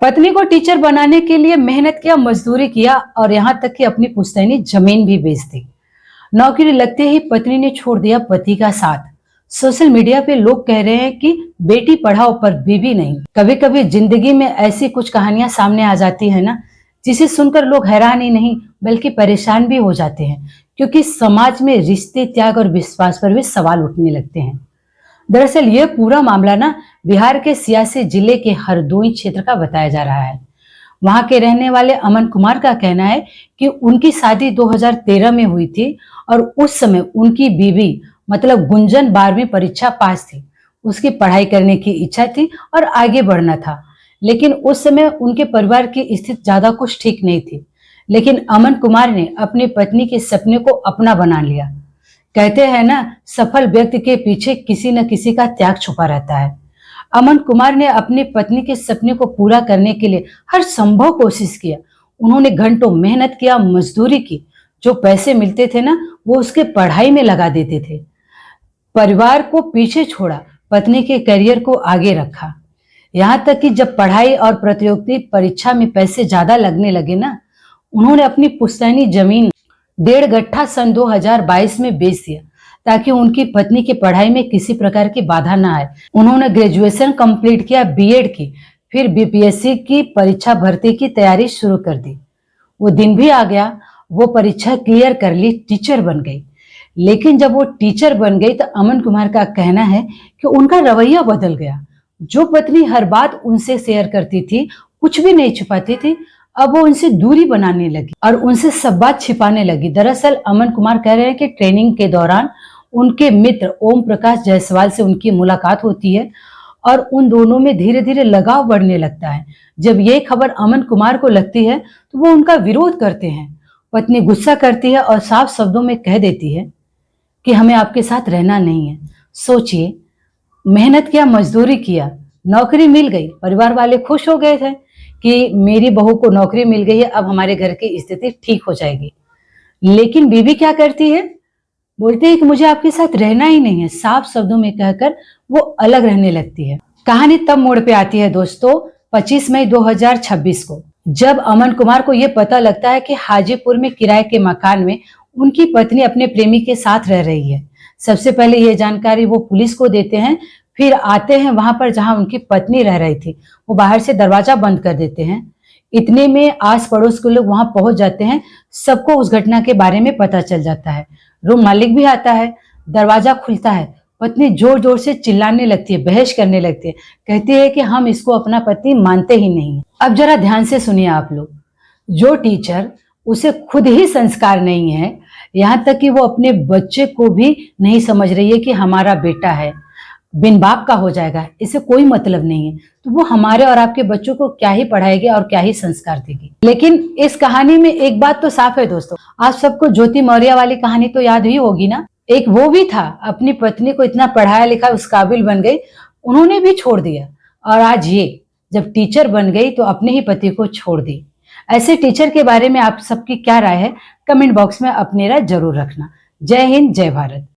पत्नी को टीचर बनाने के लिए मेहनत किया, मजदूरी किया और यहाँ तक कि अपनी पुश्तैनी जमीन भी बेच दी। नौकरी लगते ही पत्नी ने छोड़ दिया पति का साथ। सोशल मीडिया पे लोग कह रहे हैं कि बेटी पढ़ाओ पर बीवी नहीं। कभी कभी जिंदगी में ऐसी कुछ कहानियां सामने आ जाती है ना, जिसे सुनकर लोग हैरान ही नहीं बल्कि परेशान भी हो जाते हैं, क्योंकि समाज में रिश्ते, त्याग और विश्वास पर भी सवाल उठने लगते हैं। दरअसल ये पूरा मामला ना बिहार के सियासी जिले के हरदोई क्षेत्र का बताया जा रहा है। वहां के रहने वाले अमन कुमार का कहना है कि उनकी शादी 2013 में हुई थी और उस समय उनकी बीवी मतलब गुंजन 12वीं परीक्षा पास थी। उसकी पढ़ाई करने की इच्छा थी और आगे बढ़ना था, लेकिन उस समय उनके परिवार की स्थिति ज्यादा कुछ ठीक नहीं थी। लेकिन अमन कुमार ने अपनी पत्नी के सपने को अपना बना लिया। कहते हैं ना, सफल व्यक्ति के पीछे किसी न किसी का त्याग छुपा रहता है। अमन कुमार ने अपनी पत्नी के सपने को पूरा करने के लिए हर संभव कोशिश किया। उन्होंने घंटों मेहनत किया, मजदूरी की। जो पैसे मिलते थे ना, वो उसके पढ़ाई में लगा देते थे। परिवार को पीछे छोड़ा, पत्नी के करियर को आगे रखा। यहाँ तक कि जब पढ़ाई और प्रतियोगिता परीक्षा में पैसे ज्यादा लगने लगे ना, उन्होंने अपनी पुश्तैनी जमीन 1.5 गट्ठा सन 2022 में बेच दिया, ताकि उनकी पत्नी की पढ़ाई में किसी प्रकार की बाधा ना आए। उन्होंने ग्रेजुएशन कंप्लीट किया, बीएड की, फिर बीपीएससी की परीक्षा भर्ती की तैयारी शुरू कर दी। वो दिन भी आ गया, वो परीक्षा क्लियर कर ली, टीचर बन गई। लेकिन जब वो टीचर बन गई तो अमन कुमार का कहना है कि उनका रवैया बदल गया। जो पत्नी हर बात उनसे शेयर करती थी, कुछ भी नहीं छुपाती थी, अब वो उनसे दूरी बनाने लगी और उनसे सब बात छिपाने लगी। दरअसल अमन कुमार कह रहे हैं कि ट्रेनिंग के दौरान उनके मित्र ओम प्रकाश जायसवाल से उनकी मुलाकात होती है और उन दोनों में धीरे धीरे लगाव बढ़ने लगता है। जब ये खबर अमन कुमार को लगती है तो वो उनका विरोध करते हैं। पत्नी गुस्सा करती है और साफ शब्दों में कह देती है कि हमें आपके साथ रहना नहीं है। सोचिए, मेहनत किया, मजदूरी किया, नौकरी मिल गई, परिवार वाले खुश हो गए थे कि मेरी बहू को नौकरी मिल गई है, अब हमारे घर की स्थिति ठीक हो जाएगी। लेकिन बीवी क्या करती है, बोलती है कि मुझे आपके साथ रहना ही नहीं है। साफ शब्दों में कहकर वो अलग रहने लगती है। कहानी तब मोड़ पे आती है दोस्तों 25 मई 2026 को, जब अमन कुमार को यह पता लगता है कि हाजीपुर में किराए के मकान में उनकी पत्नी अपने प्रेमी के साथ रह रही है। सबसे पहले ये जानकारी वो पुलिस को देते हैं, फिर आते हैं वहां पर जहां उनकी पत्नी रह रही थी। वो बाहर से दरवाजा बंद कर देते हैं। इतने में आस पड़ोस के लोग वहां पहुंच जाते हैं। सबको उस घटना के बारे में पता चल जाता है। रूम मालिक भी आता है, दरवाजा खुलता है। पत्नी जोर जोर से चिल्लाने लगती है, बहस करने लगती है, कहती है कि हम इसको अपना पति मानते ही नहीं। अब जरा ध्यान से सुनिए आप लोग। जो टीचर, उसे खुद ही संस्कार नहीं है, यहाँ तक कि वो अपने बच्चे को भी नहीं समझ रही है कि हमारा बेटा है, बिन बाप का हो जाएगा, इसे कोई मतलब नहीं है, तो वो हमारे और आपके बच्चों को क्या ही पढ़ाएगी और क्या ही संस्कार देगी। लेकिन इस कहानी में एक बात तो साफ है दोस्तों, आप सबको ज्योति मौर्य वाली कहानी तो याद ही होगी ना। एक वो भी था, अपनी पत्नी को इतना पढ़ाया लिखा, उस काबिल बन गई, उन्होंने भी छोड़ दिया। और आज ये जब टीचर बन गई तो अपने ही पति को छोड़ दी। ऐसे टीचर के बारे में आप सबकी क्या राय है, कमेंट बॉक्स में अपनी राय जरूर रखना। जय हिंद, जय भारत।